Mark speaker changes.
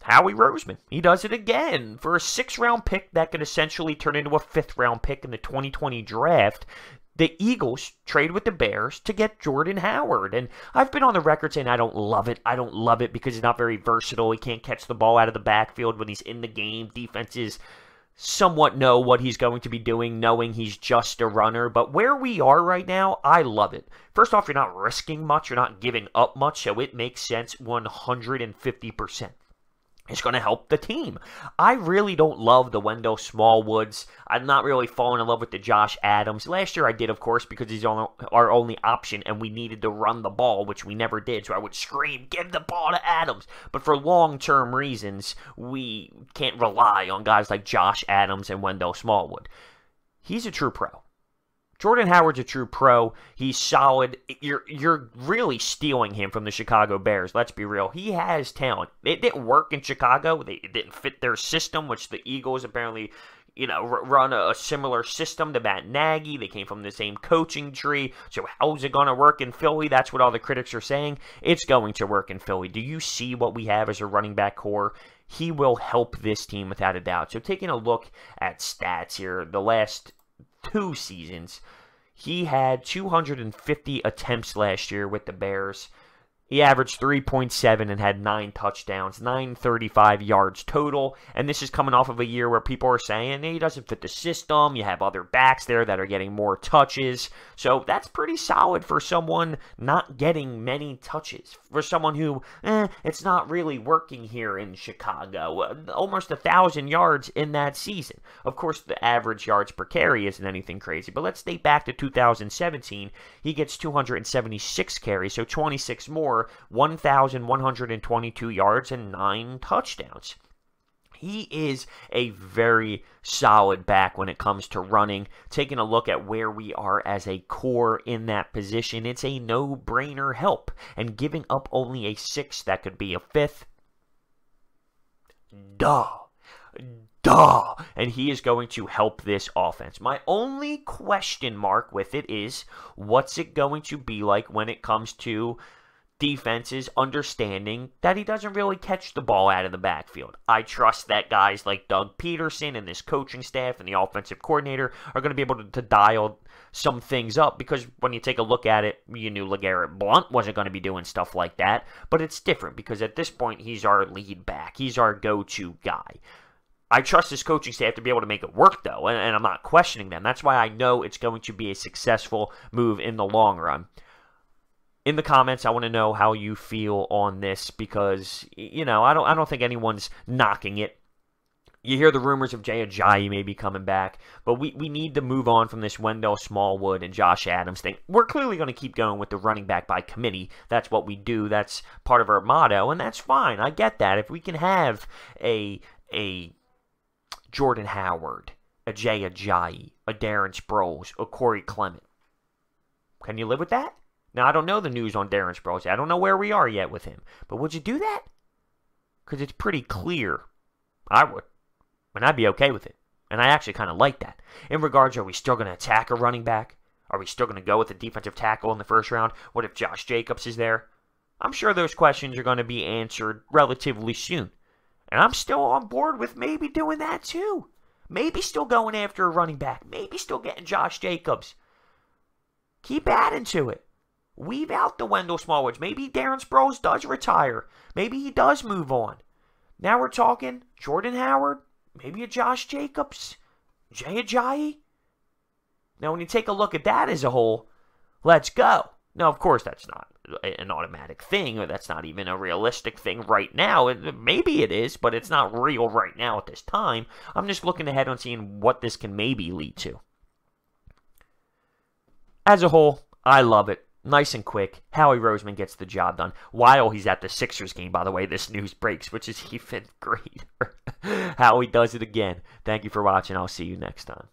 Speaker 1: Howie Roseman. He does it again for a 6th-round pick that could essentially turn into a 5th-round pick in the 2020 draft. The Eagles trade with the Bears to get Jordan Howard. And I've been on the record saying I don't love it. I don't love it because he's not very versatile. He can't catch the ball out of the backfield when he's in the game. Defenses somewhat know what he's going to be doing, knowing he's just a runner. But where we are right now, I love it. First off, you're not risking much. You're not giving up much, so it makes sense 150%. It's going to help the team. I really don't love the Wendell Smallwoods. I'm not really falling in love with the Josh Adams. Last year I did, of course, because he's our only option, and we needed to run the ball, which we never did. So I would scream, give the ball to Adams. But for long-term reasons, we can't rely on guys like Josh Adams and Wendell Smallwood. He's a true pro. Jordan Howard's a true pro. He's solid. You're really stealing him from the Chicago Bears. Let's be real. He has talent. It didn't work in Chicago. It didn't fit their system, which the Eagles apparently, run a similar system to Matt Nagy. They came from the same coaching tree. So how's it going to work in Philly? That's what all the critics are saying. It's going to work in Philly. Do you see what we have as a running back core? He will help this team without a doubt. So taking a look at stats here, the last 2 seasons, he had 250 attempts last year with the Bears. He averaged 3.7 and had 9 touchdowns, 935 yards total. And this is coming off of a year where people are saying he doesn't fit the system. You have other backs there that are getting more touches. So that's pretty solid for someone not getting many touches. For someone who, it's not really working here in Chicago. Almost 1,000 yards in that season. Of course, the average yards per carry isn't anything crazy. But let's date back to 2017. He gets 276 carries, so 26 more. 1,122 yards and 9 touchdowns. He is a very solid back when it comes to running. Taking a look at where we are as a core in that position, it's a no-brainer help. And giving up only a 6th, that could be a 5th. Duh. And he is going to help this offense. My only question mark with it is, what's it going to be like when it comes to defenses understanding that he doesn't really catch the ball out of the backfield? I trust that guys like Doug Peterson and this coaching staff and the offensive coordinator are going to be able to dial some things up, because when you take a look at it, you knew LeGarrette Blount wasn't going to be doing stuff like that, but it's different because at this point he's our lead back. He's our go-to guy. I trust this coaching staff to be able to make it work, though, and I'm not questioning them. That's why I know it's going to be a successful move in the long run. In the comments, I want to know how you feel on this, because, I don't think anyone's knocking it. You hear the rumors of Jay Ajayi maybe coming back, but we need to move on from this Wendell Smallwood and Josh Adams thing. We're clearly going to keep going with the running back by committee. That's what we do. That's part of our motto, and that's fine. I get that. If we can have a Jordan Howard, a Jay Ajayi, a Darren Sproles, a Corey Clement, can you live with that? Now, I don't know the news on Darren Sproles. I don't know where we are yet with him. But would you do that? Because it's pretty clear. I would. And I'd be okay with it. And I actually kind of like that. In regards, are we still going to attack a running back? Are we still going to go with a defensive tackle in the first round? What if Josh Jacobs is there? I'm sure those questions are going to be answered relatively soon. And I'm still on board with maybe doing that too. Maybe still going after a running back. Maybe still getting Josh Jacobs. Keep adding to it. Weave out the Wendell Smallwoods. Maybe Darren Sproles does retire. Maybe he does move on. Now we're talking Jordan Howard, maybe a Josh Jacobs, Jay Ajayi. Now when you take a look at that as a whole, let's go. Now, of course, that's not an automatic thing, or that's not even a realistic thing right now. Maybe it is, but it's not real right now at this time. I'm just looking ahead on seeing what this can maybe lead to. As a whole, I love it. Nice and quick. Howie Roseman gets the job done. While he's at the Sixers game, by the way, this news breaks, which is even greater. Howie does it again. Thank you for watching. I'll see you next time.